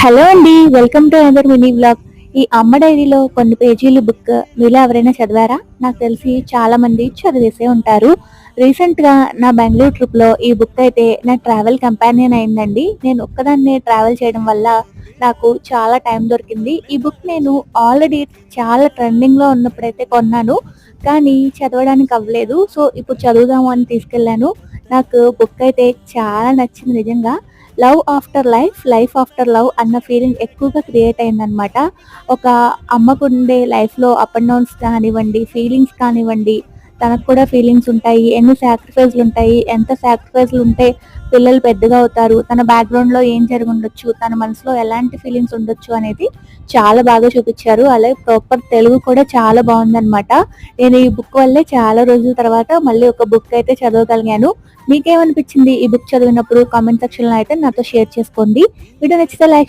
Hello అండి. Welcome to another mini vlog. ఈ అమ్మ డైరీలో కొన్ని పేజీలు బుక్ మీలో ఎవరైనా చదివారా? నాకు తెలిసి చాలా మంది చదివేసే ఉంటారు. రీసెంట్‌గా నా బెంగుళూరు ట్రిప్‌లో ఈ బుక్ అయితే నా ట్రావెల్ కంపానియన్ అయిందండి. నేను ఒక్కదాన్నే ట్రావెల్ చేయడం వల్ల నాకు చాలా టైం దొరికింది. ఈ బుక్ నేను ఆల్రెడీ చాలా ట్రెండింగ్‌లో ఉన్నప్పుడైతే కొన్నాను. కానీ చదవడానికి అవ్వలేదు. సో, ఇప్పుడు చదువుదాము అని తీసుకెళ్ళాను. నాకు బుక్ అయితే చాలా నచ్చింది నిజంగా. Love after life, life after love అన్న ఫీలింగ్ ఎక్కువగా క్రియేట్ అయిందనమాట. ఒక అమ్మకుండే లైఫ్‌లో అప్ అండ్ డౌన్స్ కానివ్వండి, ఫీలింగ్స్ కానివ్వండి, తనకు కూడా ఫీలింగ్స్ ఉంటాయి. ఎన్ని సాక్రిఫైస్‌లుంటాయి, ఎంత సాక్రిఫైస్‌లుంటే పిల్లలు పెద్దగా అవుతారు, తన బ్యాక్‌గ్రౌండ్‌లో ఏం జరిగుండొచ్చు, తన మనసులో ఎలాంటి ఫీలింగ్స్ ఉండొచ్చు అనేది చాలా బాగా చూపిచ్చారు. అలాగే ప్రాపర్ తెలుగు కూడా చాలా బావుందనమాట. నేను ఈ బుక్ వల్లే చాలా రోజుల తర్వాత మళ్ళీ ఒక బుక్ అయితే చదవగలిగాను. మీకేమనిపించింది ఈ బుక్ చదివినప్పుడు? కామెంట్ సెక్షన్‌లో అయితే నాతో షేర్ చేసుకోండి. వీడియో నచ్చితే లైక్